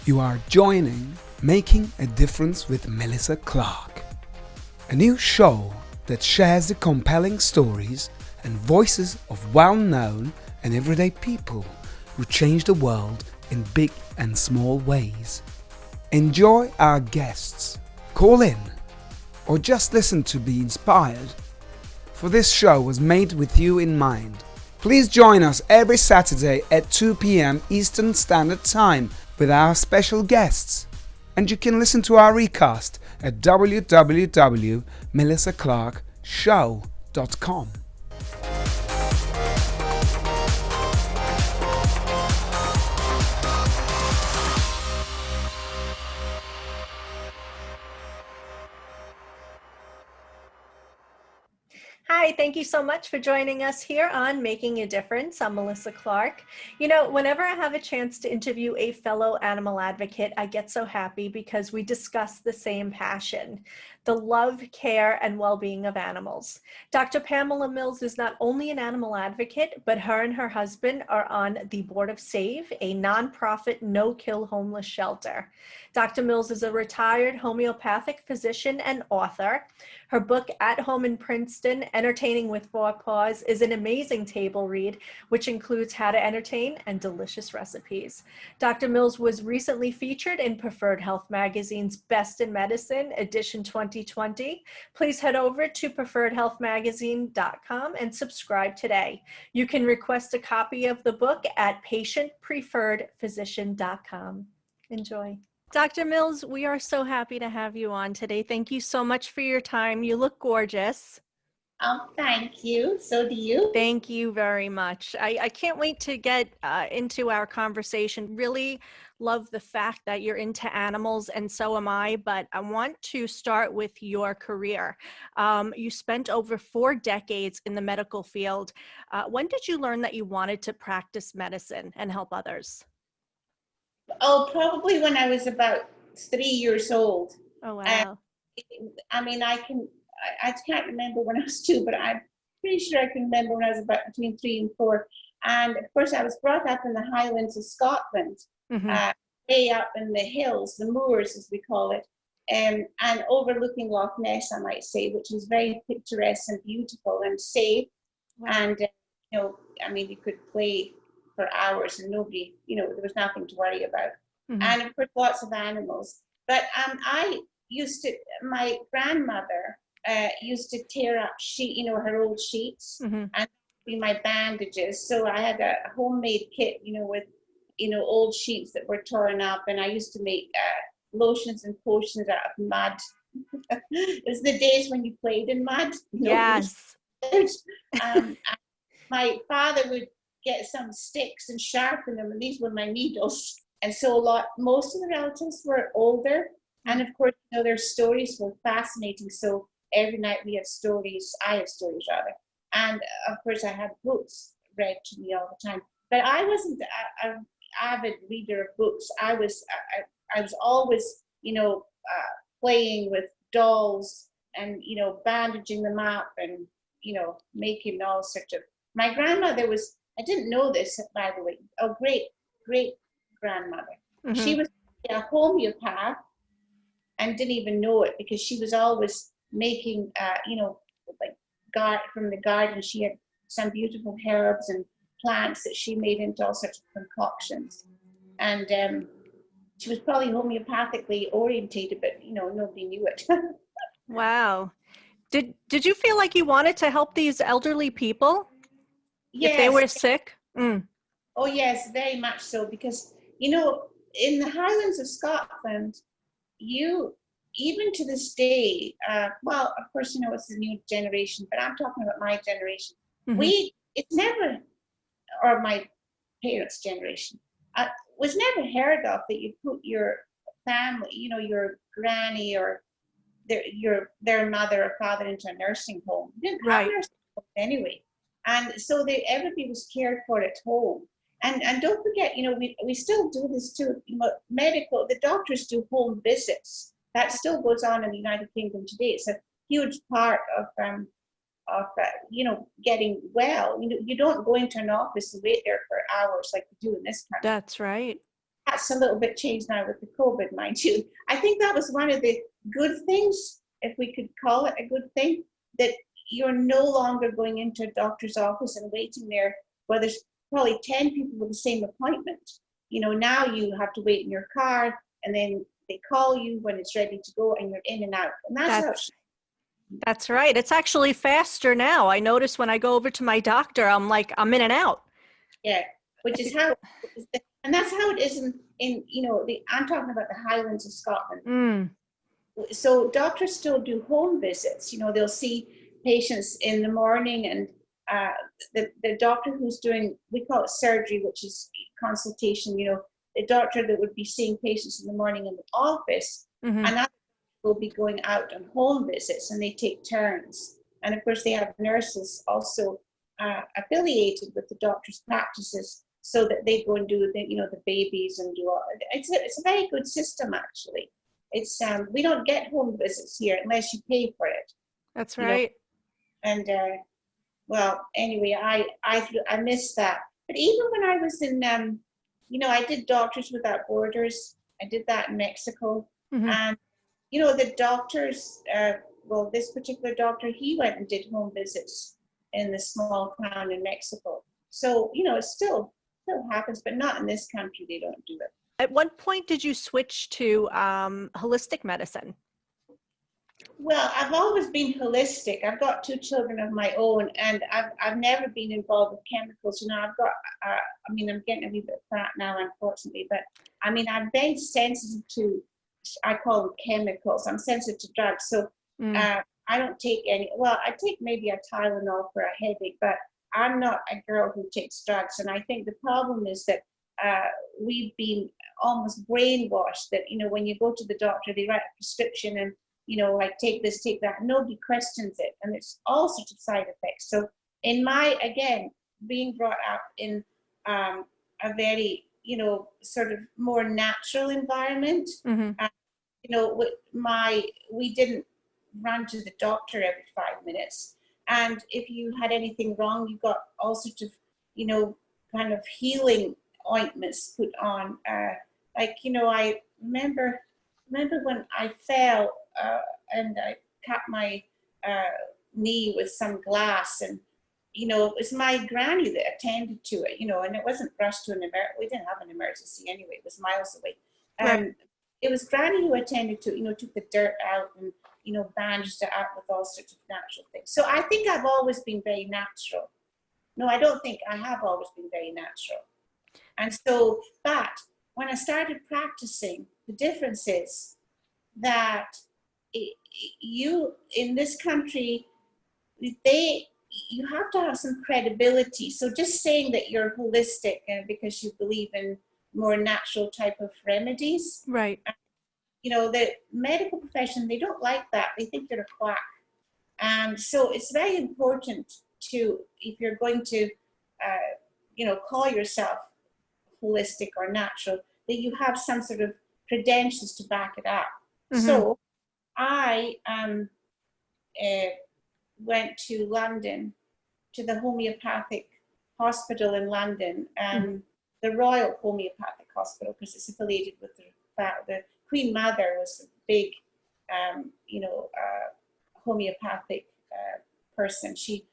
You are joining Making a Difference with Melissa Clark, a new show that shares the compelling stories and voices of well-known and everyday people who change the world in big and small ways. Enjoy our guests, call in, or just listen to be inspired. For this show was made with you in mind. Please join us every Saturday at 2 p.m. Eastern Standard Time with our special guests. And you can listen to our recast at www.melissaclarkshow.com. Hi, thank you so much for joining us here on Making a Difference. I'm Melissa Clark. You know, whenever I have a chance to interview a fellow animal advocate, I get so happy because we discuss the same passion, the love, care, and well-being of animals. Dr. Pamela Mills is not only an animal advocate, but her and her husband are on the board of SAVE, a nonprofit no-kill homeless shelter. Dr. Mills is a retired homeopathic physician and author. Her book, At Home in Princeton, Entertaining with Four Paws, is an amazing table read, which includes how to entertain and delicious recipes. Dr. Mills was recently featured in Preferred Health Magazine's Best in Medicine, edition 2020. Please head over to preferredhealthmagazine.com and subscribe today. You can request a copy of the book at patientpreferredphysician.com. Enjoy. Dr. Mills, we are so happy to have you on today. Thank you so much for your time. You look gorgeous. Oh, thank you. So do you. Thank you very much. I can't wait to get into our conversation. Really love the fact that you're into animals, and so am I, but I want to start with your career. You spent over 4 decades in the medical field. When did you learn that you wanted to practice medicine and help others? Oh, probably when I was about 3 years old. Oh, And wow. I mean, I can't remember when I was 2, but I'm pretty sure I can remember when I was about between 3 and 4. And of course, I was brought up in the Highlands of Scotland, Mm-hmm. way up in the hills, the moors, as we call it, and overlooking Loch Ness, I might say, which was very picturesque and beautiful and safe. Wow. And, I mean, you could play for hours and nobody, there was nothing to worry about. Mm-hmm. And of course, lots of animals. But my grandmother used to tear up her old sheets, Mm-hmm. and be my bandages. So I had a homemade kit, with, old sheets that were torn up, and I used to make lotions and potions out of mud. It was the days when you played in mud. Yes. And my father would get some sticks and sharpen them, and these were my needles. And so most of the relatives were older, and of course, their stories were fascinating. So every night I had stories rather, and of course I had books read to me all the time. But I wasn't an avid reader of books. I was always, playing with dolls and bandaging them up and making all sorts of. My grandmother was, I didn't know this, by the way, a great grandmother. Mm-hmm. She was a homeopath and didn't even know it, because she was always making, from the garden. She had some beautiful herbs and plants that she made into all sorts of concoctions. And she was probably homeopathically orientated, but, nobody knew it. Wow. Did you feel like you wanted to help these elderly people? Yes. If they were sick? Mm. Oh, yes, very much so. Because, in the Highlands of Scotland, even to this day, well, of course, it's the new generation, but I'm talking about my generation. Mm-hmm. It's never, or my parents' generation, was never heard of that you put your family, your granny or their mother or father into a nursing home. You didn't have nursing homes anyway. And so everybody was cared for at home. And don't forget, we still do this too. The doctors do home visits. That still goes on in the United Kingdom today. It's a huge part of getting well. You don't go into an office and wait there for hours like we do in this country. That's right. that's a little bit changed now with the COVID, mind you. I think that was one of the good things, if we could call it a good thing, that you're no longer going into a doctor's office and waiting there where there's probably 10 people with the same appointment. You know, now you have to wait in your car, and then they call you when it's ready to go, and you're in and out. And That's right. It's actually faster now. I notice when I go over to my doctor, I'm like, I'm in and out. Yeah, which is how, and that's how it is in you know, I'm talking about the Highlands of Scotland. Mm. So doctors still do home visits. You know, they'll see patients in the morning, and the doctor who's doing, we call it surgery, which is consultation, you know, the doctor that would be seeing patients in the morning in the office, Mm-hmm. and that will be going out on home visits, and they take turns. And of course, they have nurses also affiliated with the doctor's practices, so that they go and do the, you know, the babies and do all. It's a very good system, actually. It's we don't get home visits here unless you pay for it. That's right. You know? And well, anyway, I missed that. But even when I was in, you know, I did Doctors Without Borders. I did that in Mexico, Mm-hmm. and you know, the doctors. Well, this particular doctor, he went and did home visits in the small town in Mexico. So you know, it still happens, but not in this country. They don't do it. At what point did you switch to holistic medicine? Well, I've always been holistic. I've got 2 children of my own, and I've never been involved with chemicals. You know, I've got, I mean, I'm getting a wee bit fat now, unfortunately, but I mean, I'm very sensitive to, I call them chemicals. I'm sensitive to drugs. So I don't take any, well, I take maybe a Tylenol for a headache, but I'm not a girl who takes drugs. And I think the problem is that we've been almost brainwashed that, you know, when you go to the doctor, they write a prescription and, you know, like take this, take that. Nobody questions it. And there's all sorts of side effects. So in my, again, being brought up in a very, you know, sort of more natural environment, Mm-hmm. you know, we didn't run to the doctor every 5 minutes. And if you had anything wrong, you got all sorts of, you know, kind of healing ointments put on. Like, you know, I remember when I fell and I cut my knee with some glass, and you know, it was my granny that attended to it, you know, and it wasn't rushed to an emergency. We didn't have an emergency anyway, it was miles away. Right. It was granny who attended to it, you know, took the dirt out and, you know, bandaged it up with all sorts of natural things. So I think I've always been very natural. No, I don't think I have always been very natural. And so, but when I started practicing, the difference is that you, in this country, you have to have some credibility. So just saying that you're holistic because you believe in more natural type of remedies. Right. You know, the medical profession, they don't like that. They think you're a quack. And so it's very important to, if you're going to, you know, call yourself holistic or natural, that you have some sort of credentials to back it up. Mm-hmm. So I went to London, to the Homeopathic Hospital in London, the Royal Homeopathic Hospital, because it's affiliated with the Queen Mother was a big, you know, homeopathic person. She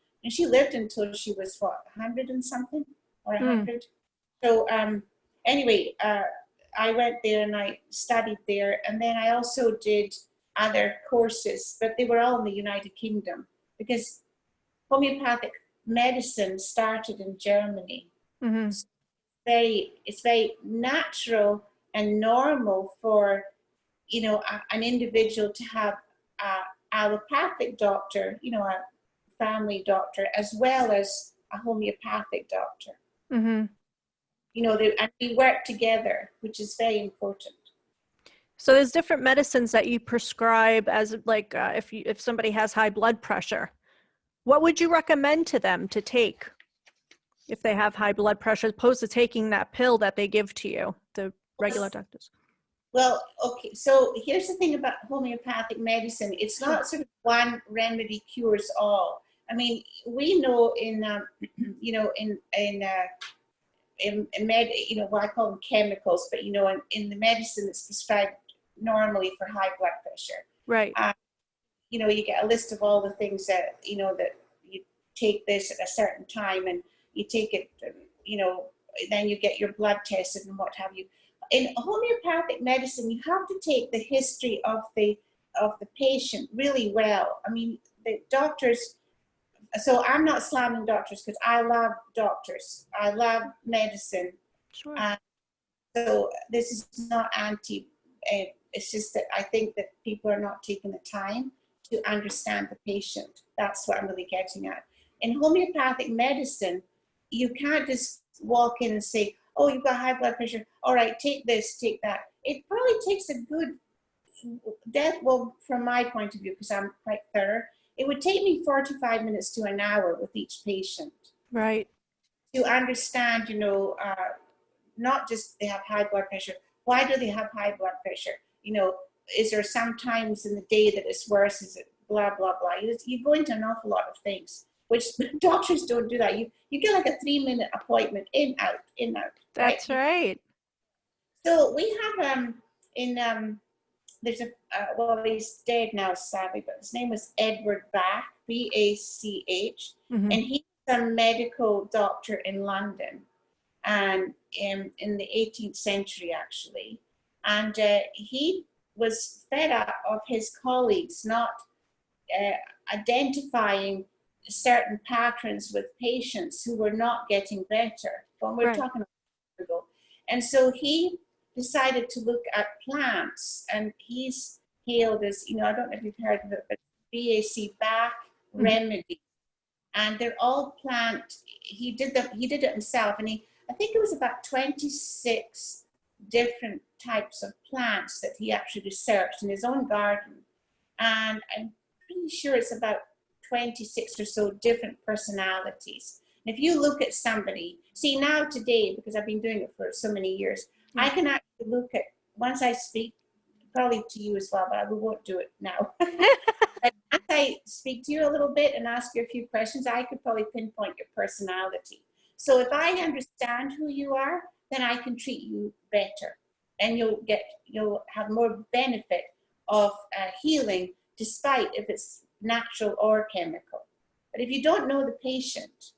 lived until she was what, 100 and something, or 100. So anyway, I went there and I studied there, and then I also did other courses, but they were all in the United Kingdom, because homeopathic medicine started in Germany. Mm-hmm. So it's very natural and normal for, you know, an individual to have an allopathic doctor, you know, a family doctor, as well as a homeopathic doctor. Mm-hmm. You know, and we work together, which is very important. So there's different medicines that you prescribe, as like if somebody has high blood pressure. What would you recommend to them to take if they have high blood pressure, as opposed to taking that pill that they give to you, the regular doctors? Well, okay, so here's the thing about homeopathic medicine. It's not sort of one remedy cures all. I mean, we know in, you know, in what I call them chemicals, but in the medicine it's prescribed normally for high blood pressure. Right. You get a list of all the things that that you take this at a certain time, and you take it, then you get your blood tested and what have you. In homeopathic medicine, you have to take the history of the patient really well. I mean, the doctors. So I'm not slamming doctors because I love doctors. I love medicine. Sure. So this is not anti. It's just that I think that people are not taking the time to understand the patient. That's what I'm really getting at. In homeopathic medicine, you can't just walk in and say, "Oh, you've got high blood pressure. All right, take this, take that." It probably takes a good well, from my point of view, because I'm quite thorough, it would take me 45 minutes to an hour with each patient. Right. To understand, not just they have high blood pressure. Why do they have high blood pressure? Is there some times in the day that it's worse? Is it blah, blah, blah? You go into an awful lot of things, which doctors don't do that. You get like a 3-minute appointment, in, out, in, out. That's right. So we have, there's he's dead now, sadly, but his name was Edward Bach, B-A-C-H, Mm-hmm. and he's a medical doctor in London, and in the 18th century, actually. And he was fed up of his colleagues not identifying certain patterns with patients who were not getting better. When we're talking about ago. And so he decided to look at plants, and he's hailed as, I don't know if you've heard of it, but BAC, Bach remedies. And they're all plant. He did it himself, and I think it was about 26 different types of plants that he actually researched in his own garden. And I'm pretty sure it's about 26 or so different personalities. And if you look at somebody, see now today, because I've been doing it for so many years, I can actually look at, once I speak, probably to you as well, but I won't do it now. But as I speak to you a little bit and ask you a few questions, I could probably pinpoint your personality. So if I understand who you are, then I can treat you better, and you'll have more benefit of healing, despite if it's natural or chemical. But if you don't know the patient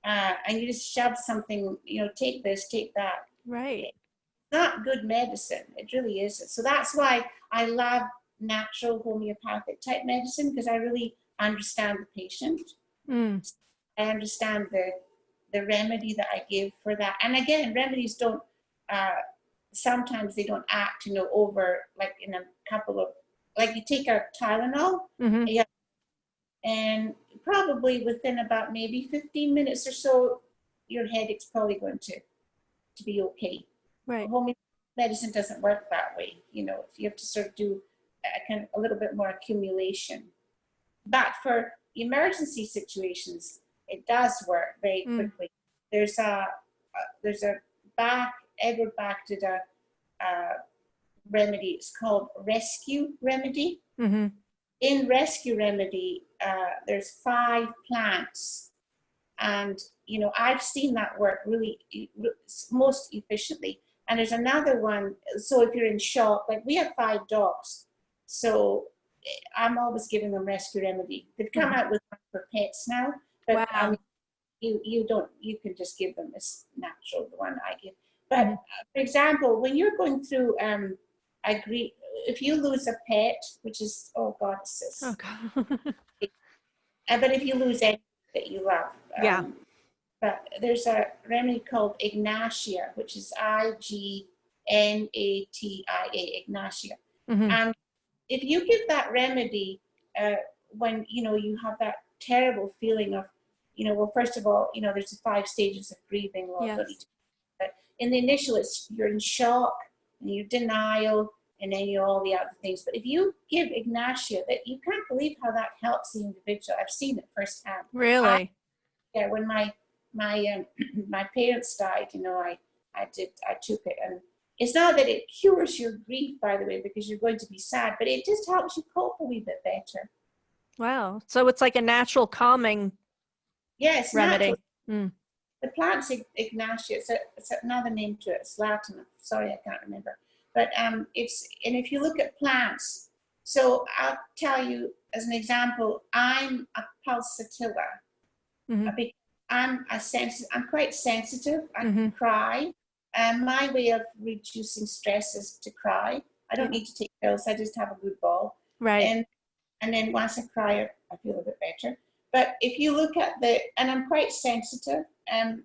and you just shove something, take this, take that, Right. it's not good medicine. It really isn't. So that's why I love natural homeopathic type medicine, because I really understand the patient. Mm. I understand the remedy that I give for that. And again, remedies don't, sometimes they don't act, over like in a couple of, like you take a Tylenol, Mm-hmm. and probably within about maybe 15 minutes or so, your headache's probably going to be okay. Right. Homeopathic medicine doesn't work that way. You have to sort of do a little bit more accumulation. But for emergency situations, it does work very quickly. There's a Edward Bach did a remedy. It's called Rescue Remedy. Mm-hmm. In Rescue Remedy, there's 5 plants, and I've seen that work really most efficiently. And there's another one. So if you're in shock, like we have 5 dogs, so I'm always giving them Rescue Remedy. They've come out with one for pets now, but Wow. you can just give them this natural, the one I give. But for example, when you're going through if you lose a pet, which is, oh God, Oh God. but if you lose anything that you love, Yeah. but there's a remedy called Ignatia, which is Ignatia, Ignatia. Mm-hmm. And if you give that remedy when you have that terrible feeling of, well, first of all, there's the 5 stages of grieving. Well, Yes. but in the initial, you're in shock and you're denial, and then all the other things. But if you give Ignatia, that you can't believe how that helps the individual. I've seen it firsthand. Really? When my my parents died, I took it, and it's not that it cures your grief, by the way, because you're going to be sad, but it just helps you cope a wee bit better. Wow. So it's like a natural calming Yes, remedy. natural. the plant's Ignatia. It's another name to it. It's Latin. Sorry, I can't remember. But and if you look at plants, so I'll tell you as an example, I'm a pulsatilla. Because I'm quite sensitive. I cry. And my way of reducing stress is to cry. I don't need to take pills. I just have a good ball. Right. And then once I cry, I feel a bit better. But if you look at and I'm quite sensitive. And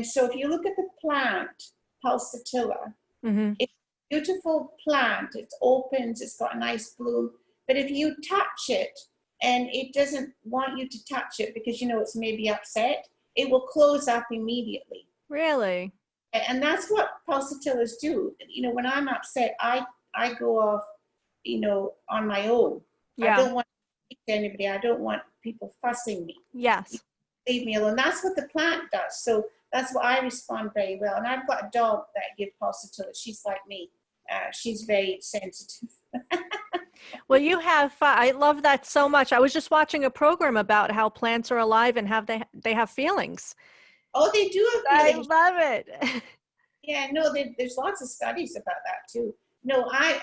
so if you look at the plant, pulsatilla, it's a beautiful plant. It opens, it's got a nice bloom. But if you touch it and it doesn't want you to touch it because it's maybe upset, it will close up immediately. Really? And that's what pulsatillas do. When I'm upset, I go off, on my own. Yeah. I don't want to speak to anybody. I don't want people fussing me. Yes. Leave me alone. That's what the plant does. So that's what I respond very well. And I've got a dog that I give pulsatilla. She's like me. She's very sensitive. Well, you have, I love that so much. I was just watching a program about how plants are alive and they have feelings. Oh, they do have feelings. I love it. Yeah, no, there's lots of studies about that too. No, I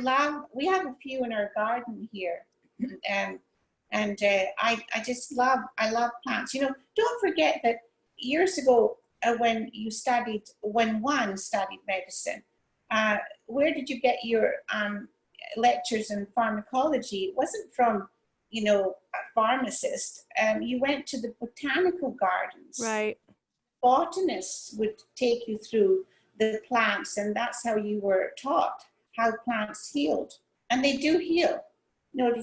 love, we have a few in our garden here. I love plants. Don't forget that years ago when one studied medicine, where did you get your lectures in pharmacology? It wasn't from, a pharmacist. You went to the botanical gardens. Right. Botanists would take you through the plants, and that's how you were taught how plants healed. And they do heal.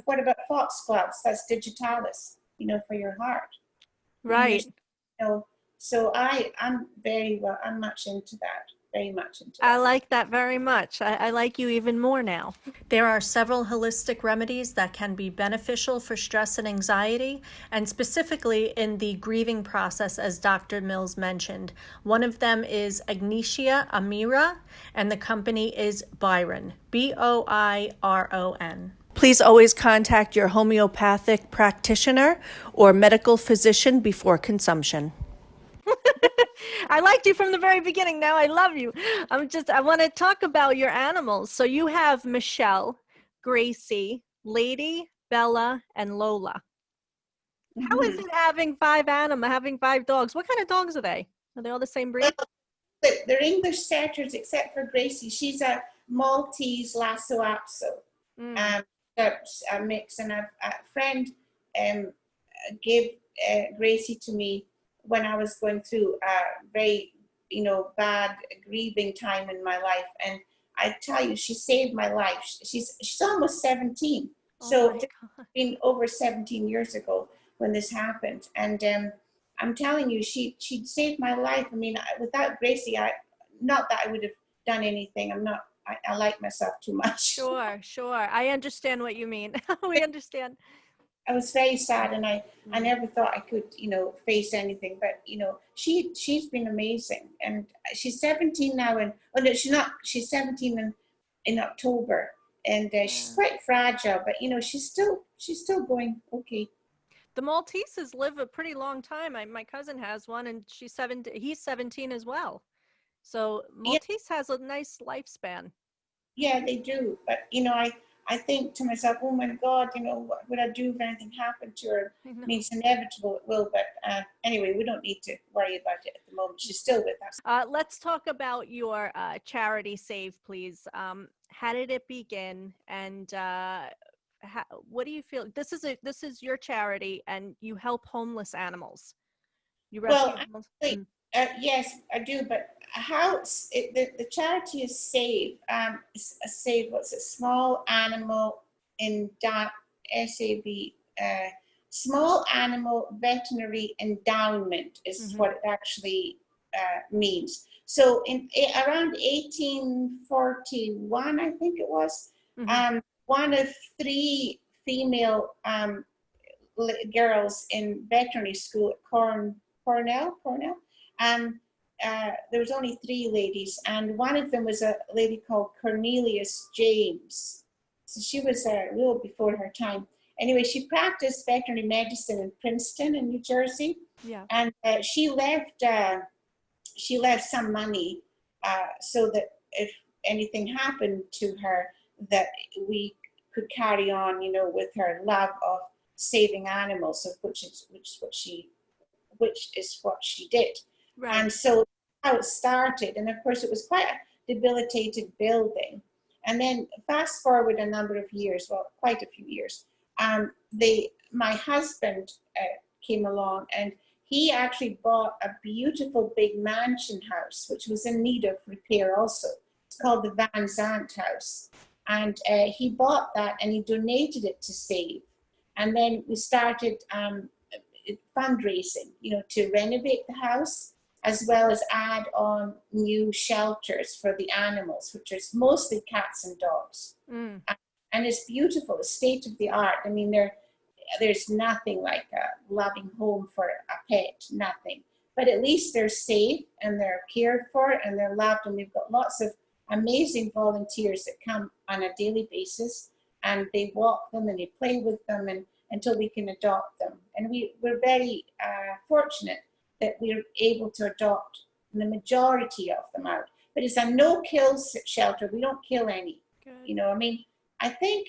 What about foxgloves? That's digitalis, for your heart. Right. So I'm much into that. Very much into that. I like that very much. I like you even more now. There are several holistic remedies that can be beneficial for stress and anxiety, and specifically in the grieving process, as Dr. Mills mentioned. One of them is Agnesia Amira, and the company is Byron, Boiron. Please always contact your homeopathic practitioner or medical physician before consumption. I liked you from the very beginning. Now I love you. I want to talk about your animals. So you have Michelle, Gracie, Lady, Bella, and Lola. How is it having five dogs? What kind of dogs are they? Are they all the same breed? They're English setters except for Gracie. She's a Maltese Lhasa Apso. That's a mix. And a friend gave Gracie to me when I was going through a very, bad grieving time in my life. And I tell you, she saved my life. She's almost 17. So it's been over 17 years ago when this happened. And I'm telling you, she saved my life. I mean, without Gracie, not that I would have done anything. I like myself too much. Sure. I understand what you mean. We understand. I was very sad, and I never thought I could, face anything. But she's been amazing, and she's 17 now. And she's not. She's 17 in October, and she's quite fragile. But she's still going okay. The Malteses live a pretty long time. My cousin has one, and she's 17. He's 17 as well. So Maltese has a nice lifespan. Yeah, they do. But I think to myself, oh my God, what would I do if anything happened to her? I mean, it's inevitable, it will. But anyway, we don't need to worry about it at the moment. She's still with us. Let's talk about your charity save, please. How did it begin? And what do you feel? This is your charity, and you help homeless animals. You rescue animals. Yes, I do. But how the charity is SAVE. SAVE. What's it? Small Animal SAV. Small Animal Veterinary Endowment is what it actually means. So around 1841, I think it was, one of three female girls in veterinary school at Cornell. There was only three ladies, and one of them was a lady called Cornelius James. So she was a little before her time. anyway, she practiced veterinary medicine in Princeton in New Jersey. Yeah. And she left some money so that if anything happened to her, that we could carry on, you know, with her love of saving animals, of which is what she did. Right. And so how it started. And of course, it was quite a debilitated building. And then fast forward a number of years, well, quite a few years, my husband came along, and he actually bought a beautiful big mansion house, which was in need of repair also. It's called the Van Zandt House. And he bought that and he donated it to Save. And then we started fundraising, you know, to renovate the house, as well as add on new shelters for the animals, which is mostly cats and dogs. Mm. And it's beautiful, it's state of the art. I mean, there's nothing like a loving home for a pet, nothing. But at least they're safe and they're cared for and they're loved. And we've got lots of amazing volunteers that come on a daily basis, and they walk them and they play with them and until we can adopt them. And we're very fortunate that we're able to adopt the majority of them out. But it's a no-kill shelter. We don't kill any. Good. You know, I mean, I think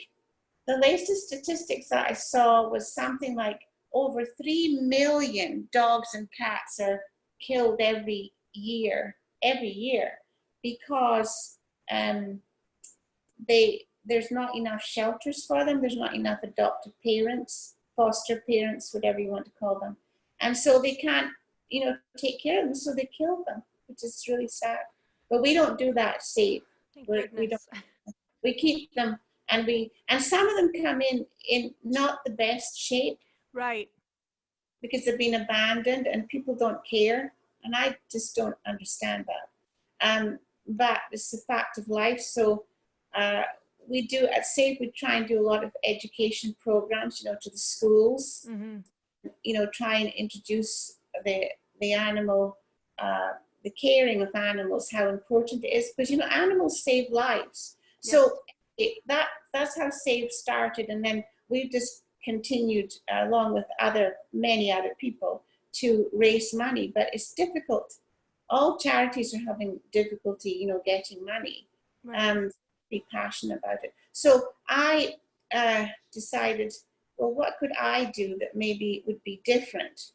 the latest statistics that I saw was something like over 3 million dogs and cats are killed every year, because there's not enough shelters for them. There's not enough adoptive parents, foster parents, whatever you want to call them. And so they can't, you know, take care of them, so they kill them, which is really sad. But we don't do that, Save. We keep them, and some of them come in not the best shape. Right. Because they've been abandoned and people don't care. And I just don't understand that. But it's a fact of life. So we do at Save, we try and do a lot of education programs, you know, to the schools, Mm-hmm. you know, try and introduce the animal, the caring of animals, how important it is, because, you know, animals save lives. Yes. So that's how Save started. And then we've just continued along with many other people to raise money, but it's difficult. All charities are having difficulty, you know, getting money. Right. Be passionate about it. So I decided, well, what could I do that maybe would be different?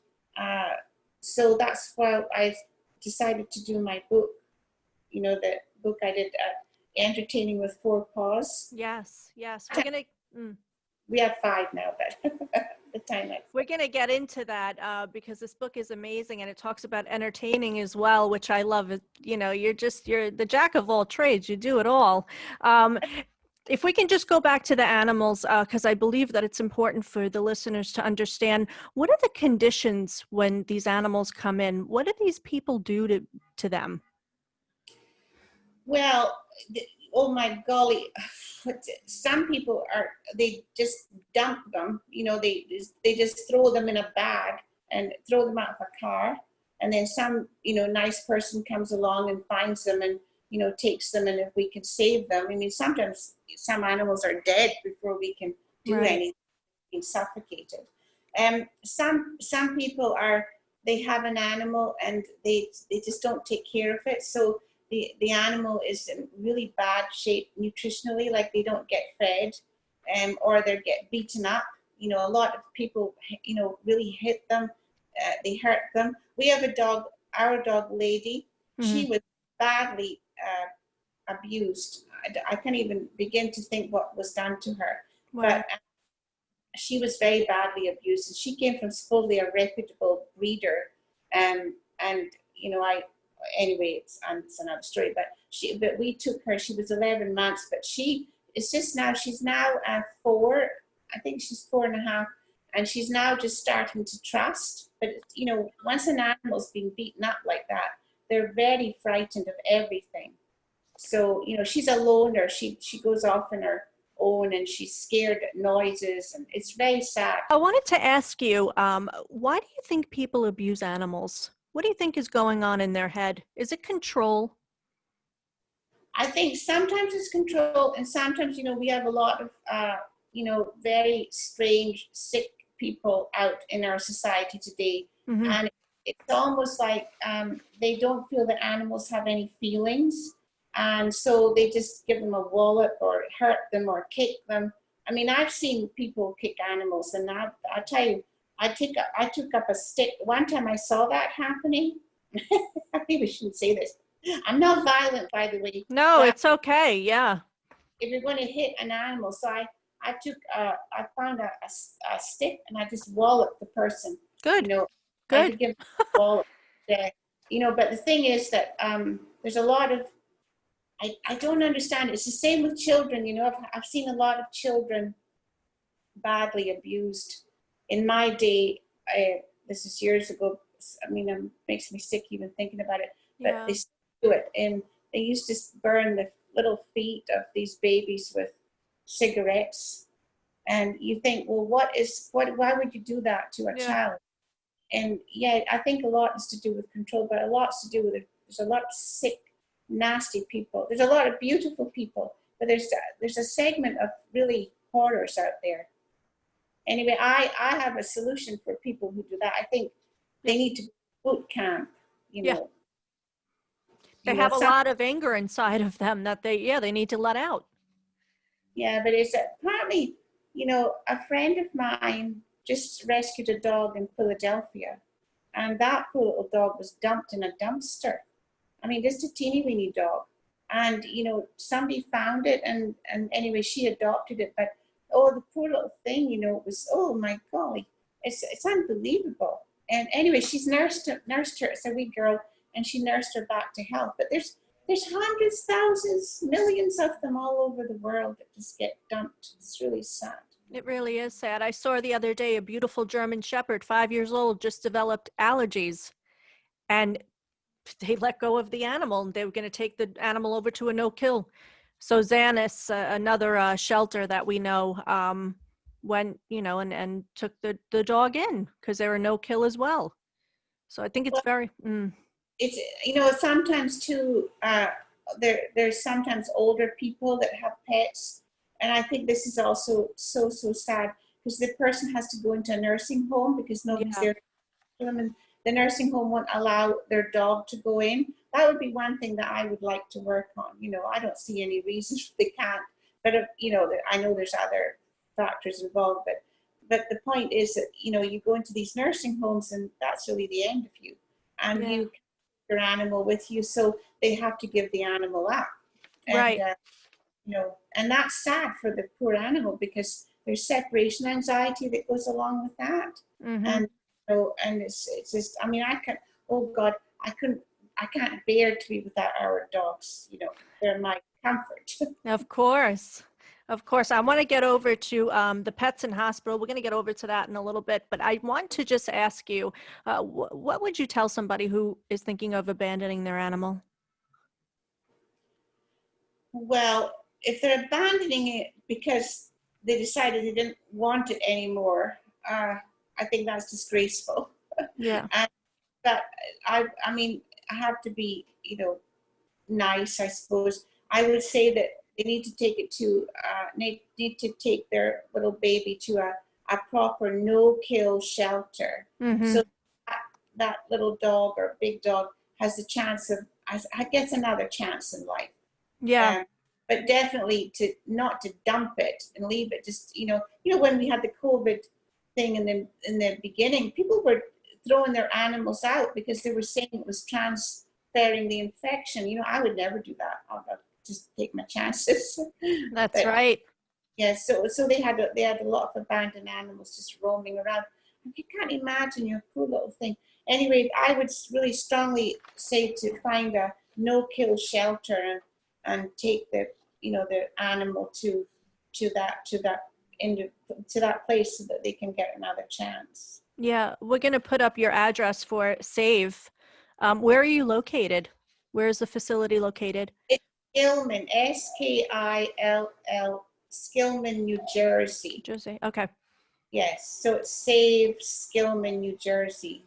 So that's why I decided to do my book. You know, the book I did, Entertaining with 4 Paws. Yes. We're gonna. We have 5 now, but the time we're going to get into that because this book is amazing, and it talks about entertaining as well, which I love. You know, you're the jack of all trades. You do it all. If we can just go back to the animals, because I believe that it's important for the listeners to understand, what are the conditions when these animals come in? What do these people do to them? Well, oh my golly, some people they just dump them, you know, they just throw them in a bag and throw them out of a car. And then some, you know, nice person comes along and finds them and, you know, takes them, and if we can save them. I mean, sometimes some animals are dead before we can do anything, being suffocated. Some people they have an animal and they just don't take care of it. So the animal is in really bad shape nutritionally, like they don't get fed, or they get beaten up. You know, a lot of people, you know, really hit them, they hurt them. We have a dog, our dog Lady, she was badly abused. I can't even begin to think what was done to her. Wow. But she was very badly abused. And she came from supposedly a reputable breeder. And you know, anyway, it's another story. But we took her. She was 11 months, but she's now 4. I think she's 4.5, and she's now just starting to trust. But you know, once an animal's been beaten up like that, they're very frightened of everything. So you know, she's a loner. She goes off on her own, and she's scared at noises, and it's very sad. I wanted to ask you, why do you think people abuse animals? What do you think is going on in their head? Is it control? I think sometimes it's control, and sometimes, you know, we have a lot of very strange, sick people out in our society today. Mm-hmm. And it's almost like they don't feel that animals have any feelings. And so they just give them a wallop or hurt them or kick them. I mean, I've seen people kick animals, and I tell you, I took up a stick. One time I saw that happening. I maybe shouldn't say this. I'm not violent, by the way. No, But it's okay. Yeah. if you're going to hit an animal, so I found a stick and I just walloped the person. Good. I Good. had to give them a wallop. But the thing is that there's a lot of, I don't understand it. It's the same with children. I've seen a lot of children badly abused. In my day, this is years ago. I mean, it makes me sick even thinking about it. But Yeah. they still do it, and they used to burn the little feet of these babies with cigarettes. And you think, well, why would you do that to a child? And I think a lot is to do with control, but a lot's to do with it. There's a lot of sick, nasty people. There's a lot of beautiful people, but there's a segment of really horrors out there. Anyway, I have a solution for people who do that. I think they need to boot camp, They have a lot of anger inside of them that they need to let out. Yeah, but it's partly, a friend of mine just rescued a dog in Philadelphia, and that poor little dog was dumped in a dumpster. I mean, just a teeny weeny dog. And, somebody found it, and anyway, she adopted it. But, the poor little thing, it was, oh my golly, it's unbelievable. And anyway, she's nursed her. It's a wee girl, and she nursed her back to health. But there's hundreds, thousands, millions of them all over the world that just get dumped. It's really sad. It really is sad. I saw the other day a beautiful German Shepherd, 5 years old, just developed allergies, and they let go of the animal, and they were going to take the animal over to a no-kill. So Zanis, another shelter that we know, went, and took the dog in because they were no-kill as well. So I think it's It's, sometimes too, there's sometimes older people that have pets. And I think this is also so sad because the person has to go into a nursing home because nobody's there for them. And the nursing home won't allow their dog to go in. That would be one thing that I would like to work on. I don't see any reason they can't. But, I know there's other factors involved. But the point is that, you go into these nursing homes and that's really the end of you. And you your animal with you, so they have to give the animal up. And, right. And that's sad for the poor animal because there's separation anxiety that goes along with that. Mm-hmm. And it's just, I mean, I can't bear to be without our dogs. They're my comfort. Of course. I want to get over to the pets in hospital. We're going to get over to that in a little bit, but I want to just ask you, what would you tell somebody who is thinking of abandoning their animal? Well, if they're abandoning it because they decided they didn't want it anymore, I think that's disgraceful. Yeah. But I mean, I have to be, nice, I suppose. I would say that they need to take it to, need to take their little baby to a proper no-kill shelter. Mm-hmm. So that little dog or big dog has the chance of, I guess, another chance in life. Yeah. But definitely not to dump it and leave it. Just, when we had the COVID thing in the beginning, people were throwing their animals out because they were saying it was transferring the infection. I would never do that. I'll just take my chances. That's right. Yeah, so they had a lot of abandoned animals just roaming around. You can't imagine your poor little thing. Anyway, I would really strongly say to find a no-kill shelter and take the animal to that place so that they can get another chance. Yeah, we're going to put up your address for SAVE. Where are you located? Where is the facility located? It's Skillman, Skill, Skillman, New Jersey. Jersey. Okay. Yes, so it's SAVE Skillman, New Jersey.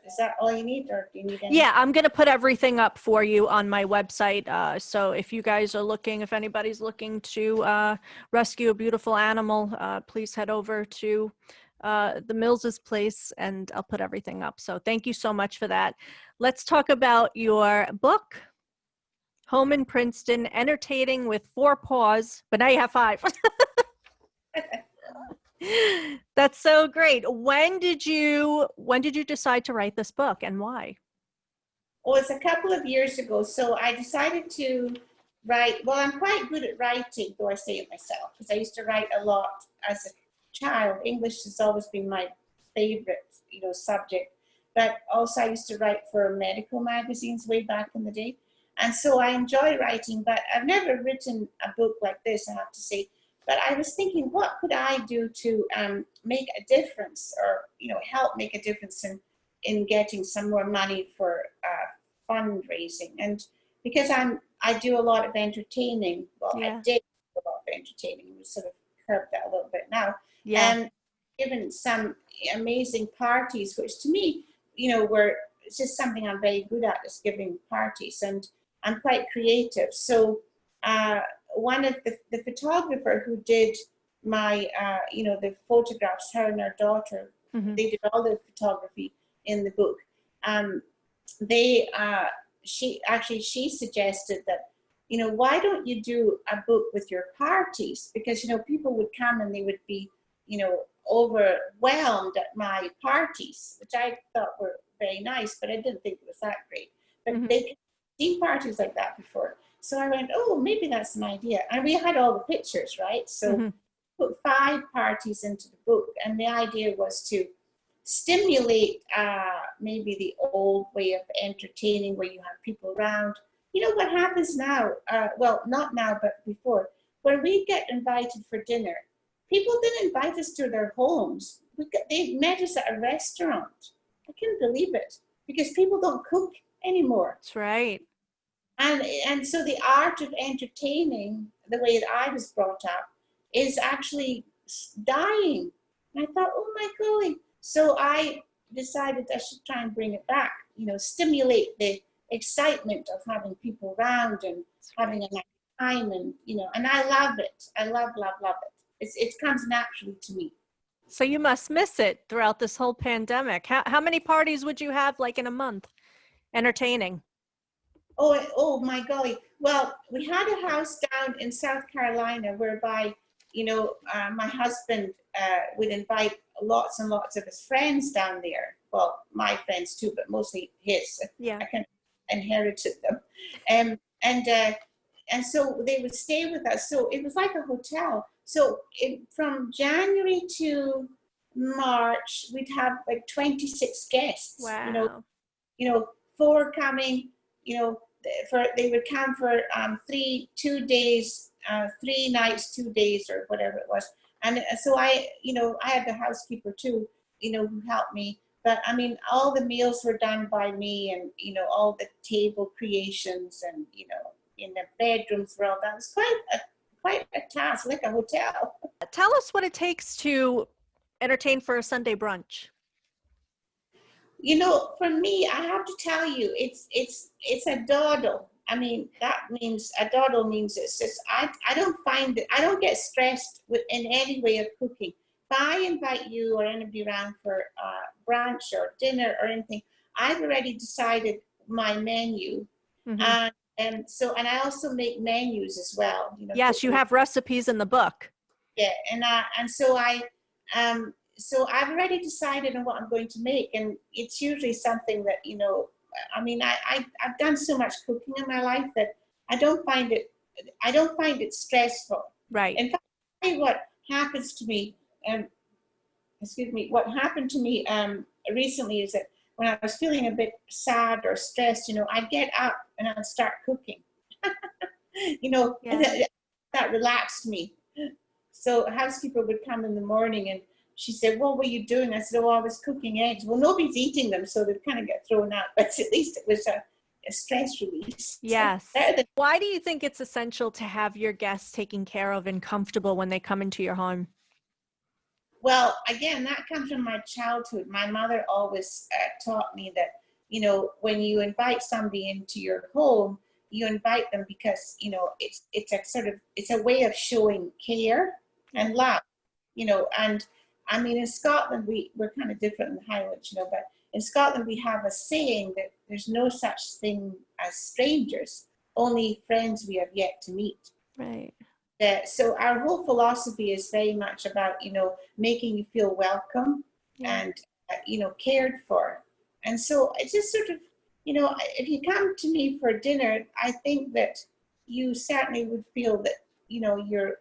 is that all you need, or do you need anything? Yeah, I'm going to put everything up for you on my website. So if you guys are looking, if anybody's looking to rescue a beautiful animal, please head over to the Mills's place and I'll put everything up. So thank you so much for that. Let's talk about your book, Home in Princeton, Entertaining with 4 Paws, but now you have 5. That's so great. When did you decide to write this book and why? Well, it's a couple of years ago. So I decided to write. Well, I'm quite good at writing, though I say it myself, because I used to write a lot as a child. English has always been my favorite, subject. But also I used to write for medical magazines way back in the day. And so I enjoy writing, but I've never written a book like this, I have to say. But I was thinking, what could I do to make a difference, or help make a difference in getting some more money for fundraising? And because I do a lot of entertaining. Well, Yeah. I did a lot of entertaining. We sort of curbed that a little bit now. Yeah. And given some amazing parties, which to me, were it's just something I'm very good at, is giving parties, and I'm quite creative. So one of the photographer who did my, the photographs, her and her daughter, Mm-hmm. they did all the photography in the book. She suggested that, why don't you do a book with your parties? Because, people would come and they would be, overwhelmed at my parties, which I thought were very nice, but I didn't think it was that great. But Mm-hmm. they could see parties like that before. So I went, oh, maybe that's an idea. And we had all the pictures, right? So Mm-hmm. put 5 parties into the book. And the idea was to stimulate maybe the old way of entertaining, where you have people around. What happens now, well, not now, but before, when we get invited for dinner, people didn't invite us to their homes. They met us at a restaurant. I couldn't believe it, because people don't cook anymore. That's right. And so the art of entertaining, the way that I was brought up, is actually dying. And I thought, oh my golly. So I decided I should try and bring it back, stimulate the excitement of having people around and having a nice time, and and I love it. I love it. It comes naturally to me. So you must miss it throughout this whole pandemic. How many parties would you have, like, in a month, entertaining? Oh my golly. Well, we had a house down in South Carolina whereby, my husband would invite lots and lots of his friends down there. Well, my friends too, but mostly his. Yeah. I kind of inherited them. And so they would stay with us. So it was like a hotel. So from January to March, we'd have like 26 guests. Wow. 4 coming, they would come for 2 days, 3 nights, 2 days, or whatever it was. And so I had the housekeeper too, who helped me. But I mean, all the meals were done by me, and all the table creations, and in the bedrooms were all done. It was quite a task, like a hotel. Tell us what it takes to entertain for a Sunday brunch. For me, I have to tell you, it's a dawdle. I mean, a dawdle means it's just, I don't get stressed in any way of cooking. If I invite you or anybody around for brunch or dinner or anything, I've already decided my menu. Mm-hmm. And I also make menus as well. Yes, you have recipes in the book. Yeah, and so so I've already decided on what I'm going to make, and it's usually something that I've done so much cooking in my life that I don't find it stressful. Right. In fact, I'll tell you what happens to me. What happened to me recently is that when I was feeling a bit sad or stressed, I'd get up and I'd start cooking. Yeah. That relaxed me. So a housekeeper would come in the morning and she said, "What were you doing?" I said, "Oh, I was cooking eggs." Well, nobody's eating them, so they kind of get thrown out. But at least it was a stress release. Yes. So why do you think it's essential to have your guests taken care of and comfortable when they come into your home? Well, again, that comes from my childhood. My mother always taught me that, when you invite somebody into your home, you invite them because, it's a sort of, it's a way of showing care and love, and I mean, in Scotland, we're kind of different in the Highlands, but in Scotland, we have a saying that there's no such thing as strangers, only friends we have yet to meet. Right. So our whole philosophy is very much about, making you feel welcome and, cared for. And so it's just sort of, if you come to me for dinner, I think that you certainly would feel that, you're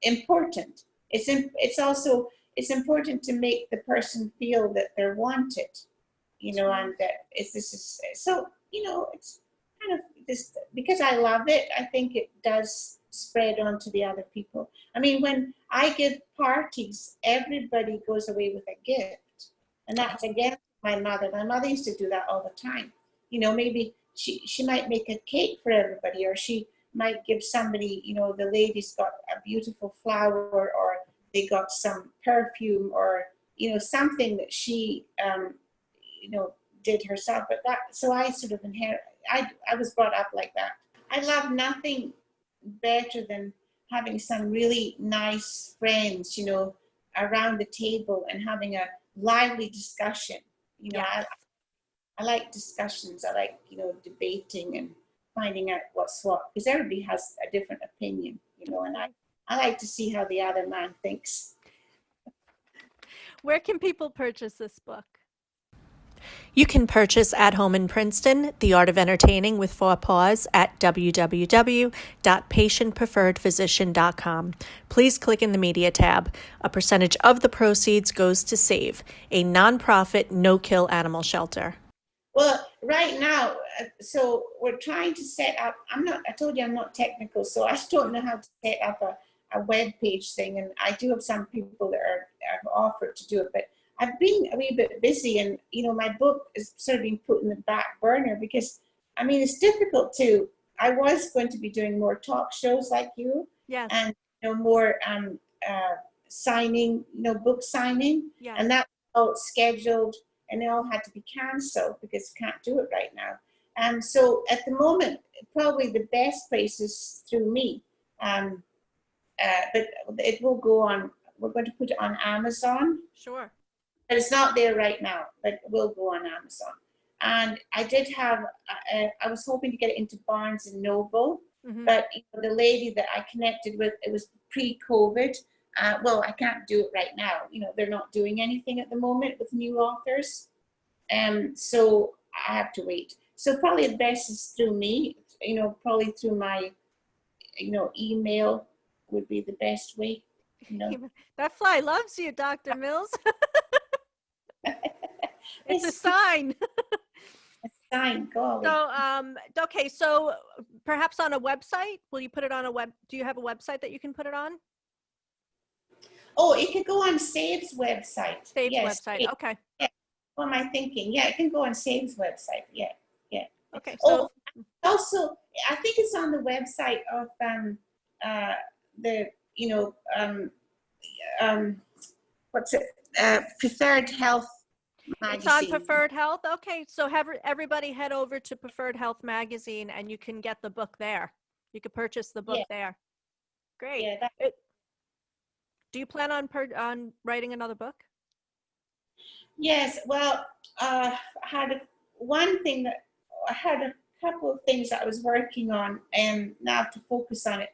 important. It's important to make the person feel that they're wanted, and that this is so, it's kind of this, because I love it, I think it does spread on to the other people. I mean, when I give parties, everybody goes away with a gift. And that's again my mother. My mother used to do that all the time. Maybe she might make a cake for everybody, or she might give somebody, the lady's got a beautiful flower, or they got some perfume, or, something that she, did herself. But so I sort of I was brought up like that. I love nothing better than having some really nice friends, around the table and having a lively discussion. I like discussions. I like, debating and finding out what's what, because everybody has a different opinion, and I like to see how the other man thinks. Where can people purchase this book? You can purchase At Home in Princeton, The Art of Entertaining with 4 Paws at www.patientpreferredphysician.com. Please click in the media tab. A percentage of the proceeds goes to SAVE, a nonprofit no-kill animal shelter. Well, right now, so we're trying to set up, I told you I'm not technical, so I don't know how to set up a web page thing. And I do have some people that have offered to do it, but I've been a wee bit busy, and, my book is sort of being put in the back burner because, I mean, it's difficult I was going to be doing more talk shows like you. Yes. And, more signing, book signing. Yes. And that's all scheduled, and they all had to be cancelled because you can't do it right now. And so at the moment, probably the best place is through me. But it will go on, we're going to put it on Amazon. Sure. But it's not there right now, but it will go on Amazon. And I did have, I was hoping to get it into Barnes and Noble, but the lady that I connected with, it was pre-COVID. Well, I can't do it right now. They're not doing anything at the moment with new authors. So I have to wait. So probably the best is through me, probably through my, email would be the best way. That fly loves you, Dr. Mills. It's a sign. A sign, golly. So, okay, so perhaps on a website, will you put it on do you have a website that you can put it on? Oh, it could go on SAVE's website. SAVE's website, SAVE. okay. Yeah. What am I thinking? Yeah, it can go on SAVE's website. Yeah. Okay, so. Also, I think it's on the website of what's it? Preferred Health magazine. It's on Preferred Health. Okay, so have everybody head over to Preferred Health magazine, and you can get the book there. You could purchase the book there. Great. Yeah, do you plan on writing another book? Yes. Well, I had a couple of things that I was working on, and now to focus on it.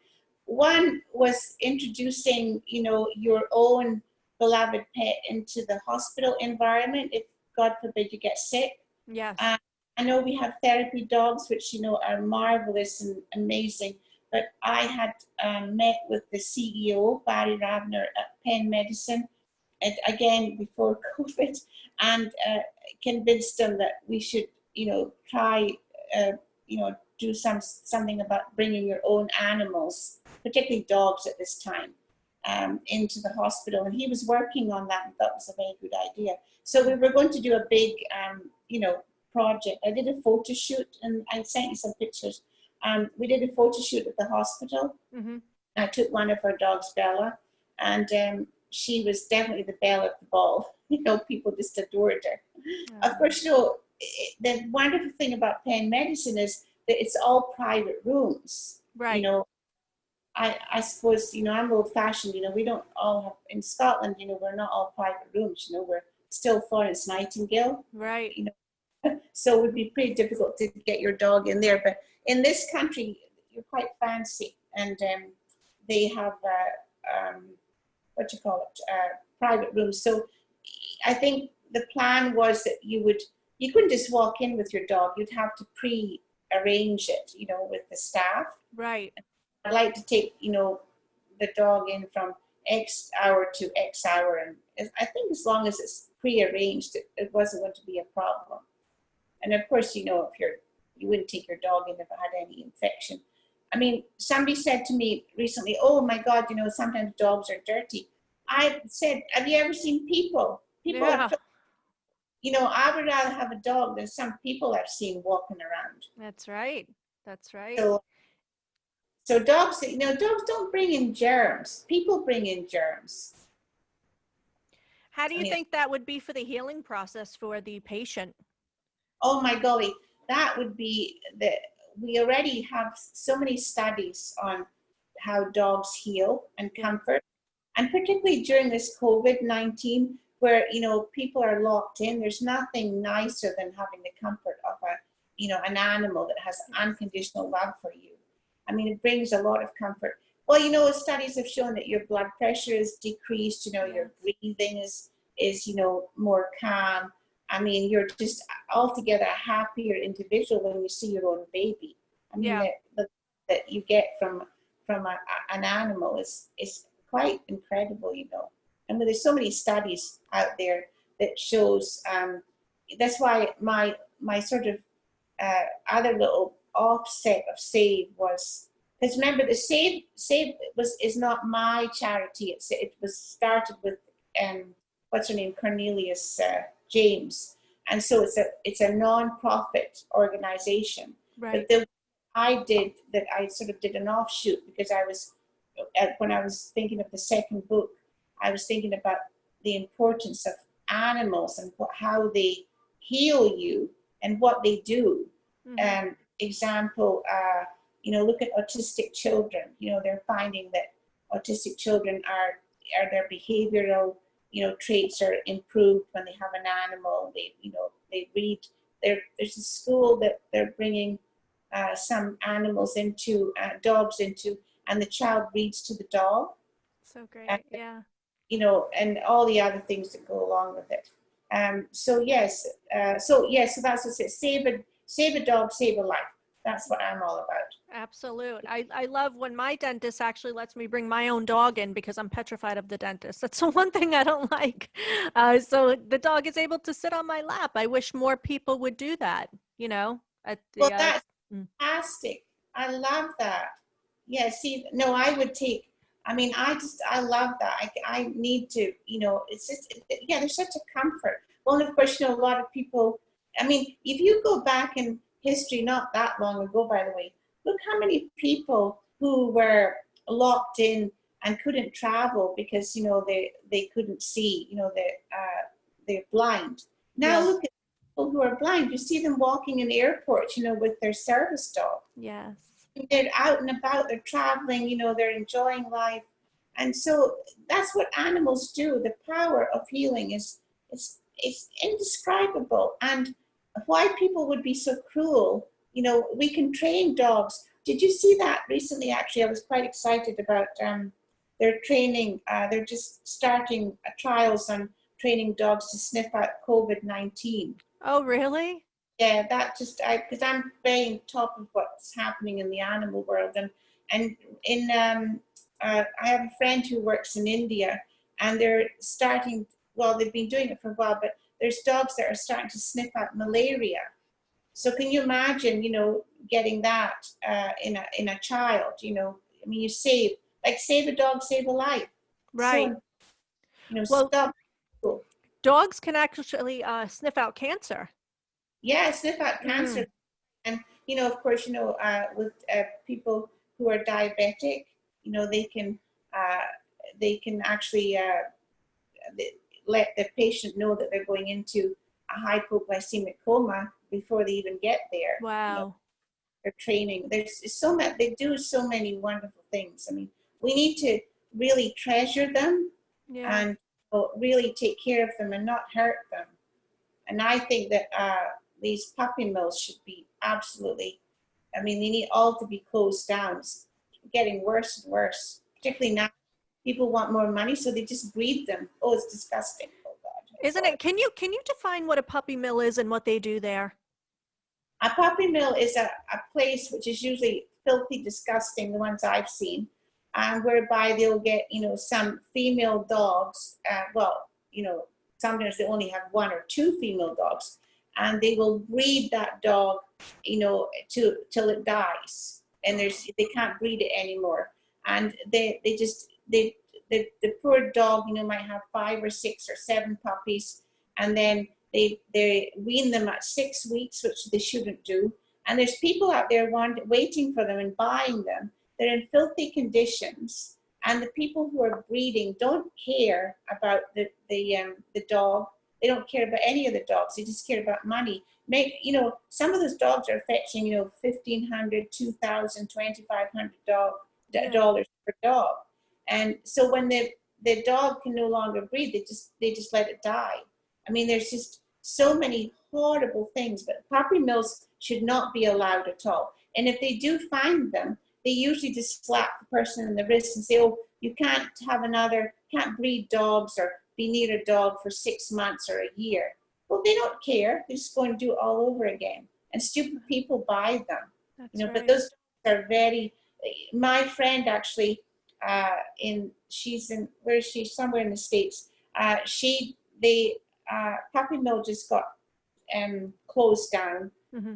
One was introducing, your own beloved pet into the hospital environment if, God forbid, you get sick. Yes. I know we have therapy dogs, which, are marvelous and amazing, but I had met with the CEO, Barry Ravner, at Penn Medicine, and again, before COVID, and convinced them that we should, try, do something about bringing your own animals, particularly dogs at this time, into the hospital. And he was working on that and thought it was a very good idea. So we were going to do a big, project. I did a photo shoot, and I sent you some pictures. We did a photo shoot at the hospital. I took one of our dogs, Bella, and she was definitely the belle of the ball. People just adored her. Of Oh, course, the wonderful thing about Penn Medicine is that it's all private rooms. right, I suppose, I'm old fashioned, we don't all have, in Scotland, we're not all private rooms, we're still Florence Nightingale, right. so it would be pretty difficult to get your dog in there. But in this country, you're quite fancy, and they have, what you call it, private rooms. So I think the plan was that you couldn't just walk in with your dog, you'd have to pre-arrange it, with the staff. Right. I'd like to take, the dog in from X hour to X hour. And I think as long as it's pre-arranged, it wasn't going to be a problem. And of course, if you wouldn't take your dog in if it had any infection. I mean, somebody said to me recently, oh my God, sometimes dogs are dirty. I said, have you ever seen people? People Yeah, are, I would rather have a dog than some people I've seen walking around. that's right. That's right. So dogs, dogs don't bring in germs. People bring in germs. How do I you mean, think that would be for the healing process for the patient? oh my golly, that would be we already have so many studies on how dogs heal and comfort. And particularly during this COVID-19, where, people are locked in, there's nothing nicer than having the comfort of an animal that has unconditional love for you. I mean, it brings a lot of comfort. Well, studies have shown that your blood pressure is decreased, your breathing is, more calm. I mean, you're just altogether a happier individual when you see your own baby. I mean, Yeah. that you get from an animal is quite incredible, And there's so many studies out there that shows, that's why my sort of other little offset of Save was, because remember the Save is not my charity. It was started with what's her name, Cornelius James, and so it's a non-profit organization. Right. But I sort of did an offshoot because when I was thinking of the second book, I was thinking about the importance of animals and how they heal you and what they do. Mm-hmm. Example, look at autistic children. They're finding that autistic children are their behavioral, traits are improved when they have an animal. They read. There's a school that they're bringing some animals into, dogs into, and the child reads to the dog. So great. Yeah. And all the other things that go along with it. So that's what it says. Save a dog, save a life. That's what I'm all about. Absolute. I love when my dentist actually lets me bring my own dog in because I'm petrified of the dentist. That's the one thing I don't like. So the dog is able to sit on my lap. I wish more people would do that, at Well, the, that's mm. fantastic. I love that. Yeah, see, no, I would take, I love that. I need to, it's just, there's such a comfort. Well, and of course, a lot of people, if you go back in history, not that long ago, by the way, look how many people who were locked in and couldn't travel because, they couldn't see, they're blind. Now Yes. look at people who are blind. You see them walking in airports, with their service dog. Yes. They're out and about, they're traveling, they're enjoying life. And so that's what animals do. The power of healing is indescribable. And why people would be so cruel, we can train dogs. Did you see that recently? Actually, I was quite excited about their training. They're just starting trials on training dogs to sniff out COVID-19. Oh, really? Yeah, that just because I'm very on top of what's happening in the animal world, and in I have a friend who works in India, and they're starting. Well, they've been doing it for a while, but there's dogs that are starting to sniff out malaria. So can you imagine, getting that in a child? You save a dog, save a life. Right. So Well, stop. dogs can actually sniff out cancer. Yeah, sniff out cancer. And, of course, with people who are diabetic, they can actually let the patient know that they're going into a hypoglycemic coma before they even get there. Wow. Their training. There's so much. They do so many wonderful things. I mean, we need to really treasure them Yeah. and really take care of them and not hurt them. And I think that these puppy mills should be absolutely, I mean, they need all to be closed down. It's getting worse and worse, particularly now. People want more money, so they just breed them. Oh, it's disgusting. Oh, God. Isn't it? Can you define what a puppy mill is and what they do there? A puppy mill is a place which is usually filthy, disgusting, the ones I've seen, whereby they'll get, some female dogs. Sometimes they only have one or two female dogs, and they will breed that dog, till it dies, and they can't breed it anymore, and the poor dog, might have 5 or 6 or 7 puppies, and then they wean them at 6 weeks, which they shouldn't do. And there's people out there waiting for them and buying them. They're in filthy conditions, and the people who are breeding don't care about the dog. They don't care about any of the dogs. They just care about money. Some of those dogs are fetching, $1,500, $2,000, $2,500 per dog. And so when the dog can no longer breed, they just let it die. I mean, there's just so many horrible things, but puppy mills should not be allowed at all. And if they do find them, they usually just slap the person in the wrist and say, oh, you can't breed dogs or be near a dog for 6 months or a year. Well, they don't care. They're just going to do it all over again. And stupid people buy them. That's right. But those dogs are my friend actually, where is she? Somewhere in the States. Puppy mill just got closed down, Mm-hmm.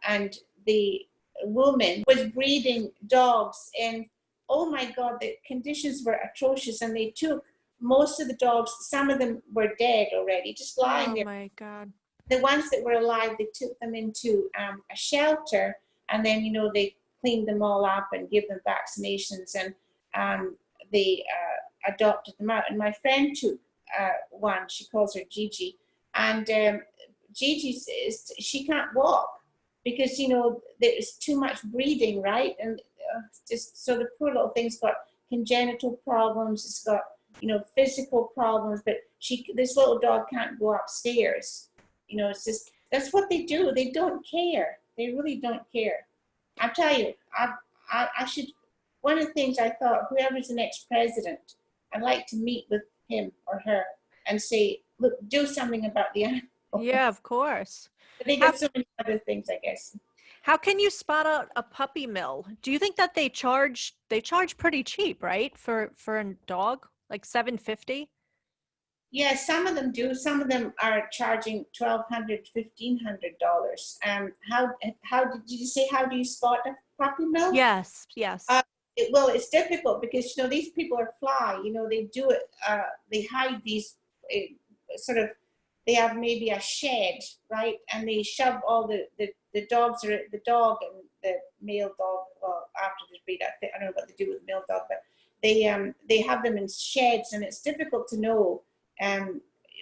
and the woman was breeding dogs, and oh my God, the conditions were atrocious, and they took most of the dogs. Some of them were dead already, just lying there. Oh my God. The ones that were alive, they took them into a shelter, and then they cleaned them all up and give them vaccinations, and they adopted them out. And my friend took one. She calls her Gigi, and Gigi she can't walk because there's too much breeding, right? And just so the poor little thing's got congenital problems. It's got physical problems, but this little dog can't go upstairs. It's just that's what they do. They don't care. They really don't care. I tell you, I should. One of the things I thought, whoever's the next president, I'd like to meet with him or her and say, look, do something about the animals. Yeah, of course. But they get so many other things, I guess. How can you spot out a puppy mill? Do you think that they charge pretty cheap, right? For a dog, like $750? Yeah, some of them do. Some of them are charging $1,200, $1,500. How did you say? How do you spot a puppy mill? Yes. Well, it's difficult because these people are fly. They do it. They hide these They have maybe a shed, right? And they shove all the dogs, or the dog and the male dog. Well, after the breed, I don't know what they do with the male dog, but they have them in sheds, and it's difficult to know.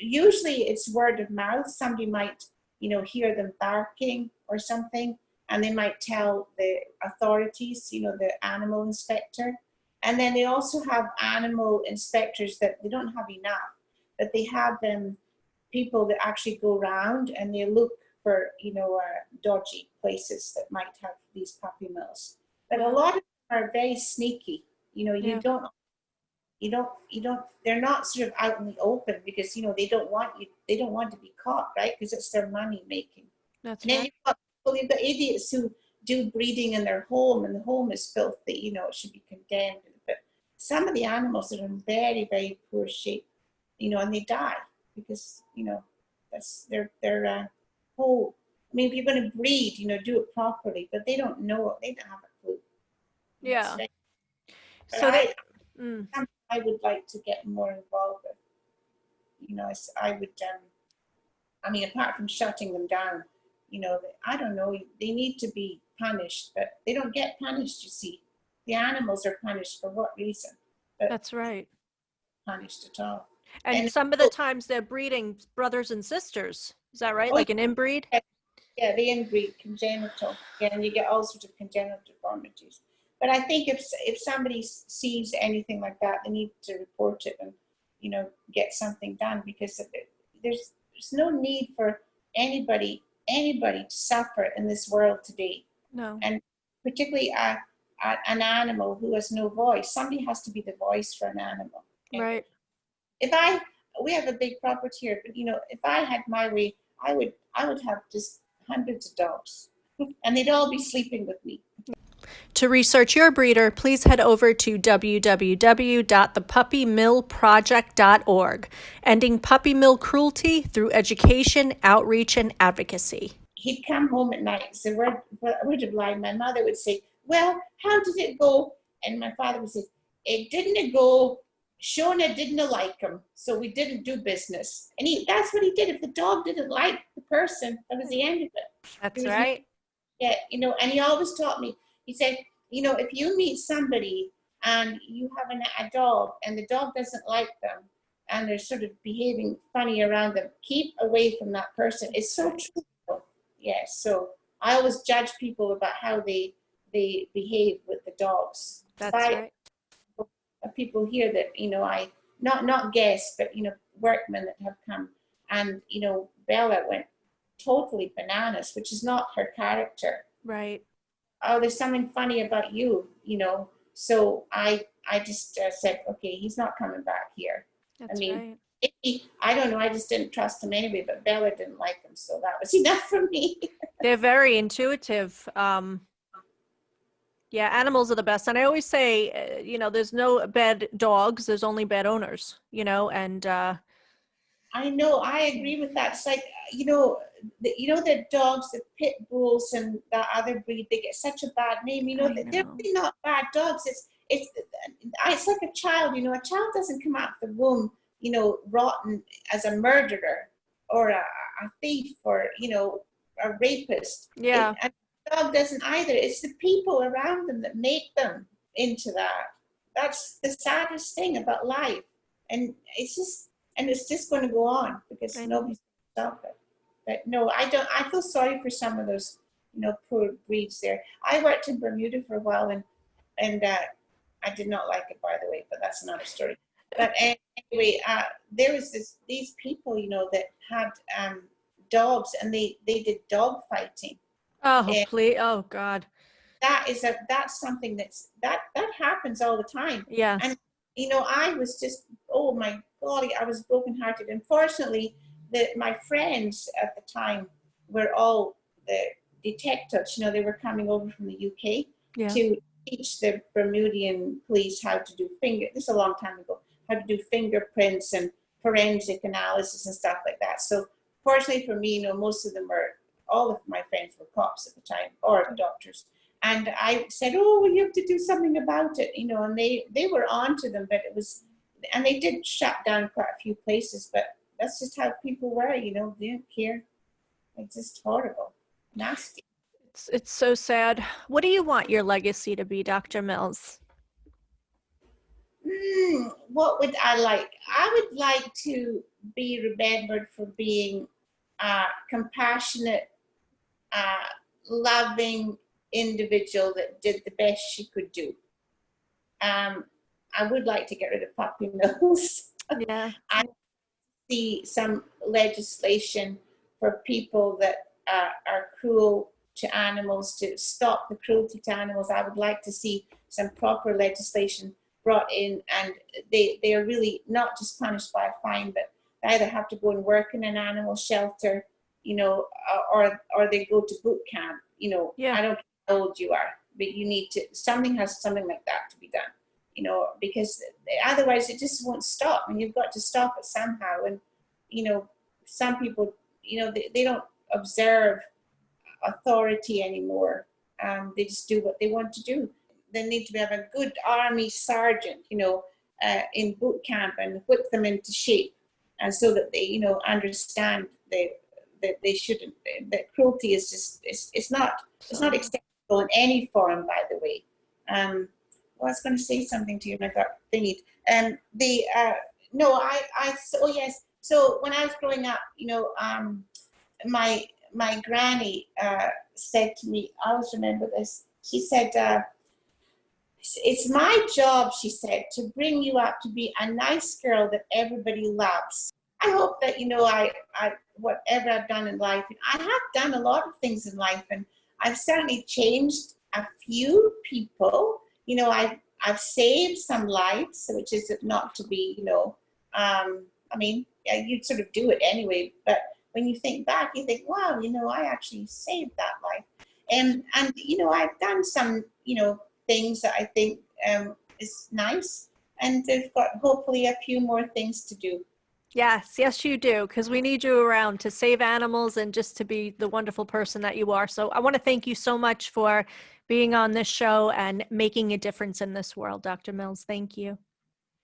Usually it's word of mouth. Somebody might, hear them barking or something, and they might tell the authorities, the animal inspector. And then they also have animal inspectors that they don't have enough, but they have people that actually go around and they look for, dodgy places that might have these puppy mills. But a lot of them are very sneaky. They're not sort of out in the open because, they don't want to be caught, right? Because it's their money making. That's And then right. you've got idiots who do breeding in their home, and the home is filthy, it should be condemned. But some of the animals are in very, very poor shape, and they die because, that's their whole, I mean, if you're going to breed, do it properly, but they don't know it. They don't have a clue. Yeah. But So I would like to get more involved with, I would, apart from shutting them down, I don't know, they need to be punished, but they don't get punished, you see. The animals are punished for what reason? But that's right. punished at all. And And some of the times they're breeding brothers and sisters. Is that right? oh, Like an inbreed? yeah, the inbreed congenital. Yeah, and you get all sorts of congenital deformities. But I think if somebody sees anything like that, they need to report it and, get something done, because there's no need for anybody to suffer in this world today. No. And particularly an animal who has no voice. Somebody has to be the voice for an animal. Right. We have a big property here, but if I had my way, I would have just hundreds of dogs, and they'd all be sleeping with me. To research your breeder, please head over to www.thepuppymillproject.org, ending puppy mill cruelty through education, outreach, and advocacy. He'd come home at night and say, where to blind? My mother would say, well, how did it go? And my father would say, it didn't go. Shona didn't like him, so we didn't do business. And that's what he did. If the dog didn't like the person, that was the end of it. That's right. Yeah, and he always taught me, he said, if you meet somebody and you have a dog and the dog doesn't like them and they're sort of behaving funny around them, keep away from that person. It's so true. Yeah, so I always judge people about how they behave with the dogs. That's right. People here that I not guests, but workmen that have come, and Bella went totally bananas, which is not her character. Right. Oh, there's something funny about you, so I just said, okay, he's not coming back here. That's right. I don't know, I just didn't trust him anyway, but Bella didn't like him, so that was enough for me. They're very intuitive. Yeah, animals are the best. And I always say, there's no bad dogs, there's only bad owners, and I know, I agree with that. It's like, the dogs, the pit bulls and the other breed, they get such a bad name. They're really not bad dogs. It's like a child. A child doesn't come out of the womb, rotten as a murderer or a thief or a rapist. Yeah. And a dog doesn't either. It's the people around them that make them into that. That's the saddest thing about life, and it's just going to go on because nobody's going to stop it. But no, I don't. I feel sorry for some of those, poor breeds there. I worked in Bermuda for a while, and I did not like it, by the way. But that's another story. But anyway, there was these people, that had dogs, and they did dog fighting. Oh, please! Oh, God! That's something that happens all the time. Yes. And I was just, oh my golly, I was brokenhearted. Unfortunately, my friends at the time were all the detectives. They were coming over from the UK to teach the Bermudian police how to do this is a long time ago, how to do fingerprints and forensic analysis and stuff like that. So fortunately for me, most of them all of my friends were cops at the time, or doctors. And I said, oh, well, you have to do something about it, and they were on to them, but it was, and they did shut down quite a few places, but that's just how people were, they didn't care. It's just horrible, nasty. It's so sad. What do you want your legacy to be, Dr. Mills? What would I like? I would like to be remembered for being a compassionate, loving individual that did the best she could do. I would like to get rid of puppy mills. Yeah. I see some legislation for people that are cruel to animals, to stop the cruelty to animals. I would like to see some proper legislation brought in, and they are really not just punished by a fine, but they either have to go and work in an animal shelter, or they go to boot camp. I don't care how old you are, but you need to, something like that to be done, because otherwise it just won't stop, and you've got to stop it somehow. And some people, they don't observe authority anymore. They just do what they want to do. They need to have a good army sergeant, in boot camp, and whip them into shape, and so that they, understand that they shouldn't. That cruelty is just it's not acceptable in any form. By the way, I was going to say something to you, and I got thingied. no, oh yes. So when I was growing up, my granny said to me, I always remember this. She said, "It's my job," she said, "to bring you up to be a nice girl that everybody loves." I hope that I whatever I've done in life, I have done a lot of things in life, and I've certainly changed a few people. I've saved some lives, which is not to be, I mean, yeah, you'd sort of do it anyway, but when you think back, you think, wow, I actually saved that life. And I've done some, things that I think is nice, and they've got hopefully a few more things to do. Yes, you do, because we need you around to save animals and just to be the wonderful person that you are. So I want to thank you so much for being on this show and making a difference in this world, Dr. Mills. Thank you.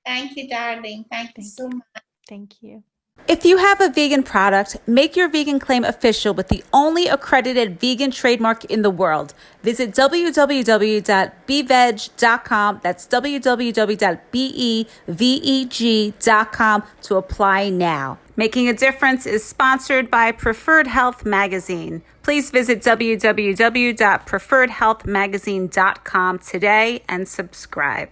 Thank you, darling. Thank you so much. Thank you. If you have a vegan product, make your vegan claim official with the only accredited vegan trademark in the world. Visit www.beveg.com. That's www.beveg.com to apply now. Making a Difference is sponsored by Preferred Health Magazine. Please visit www.preferredhealthmagazine.com today and subscribe.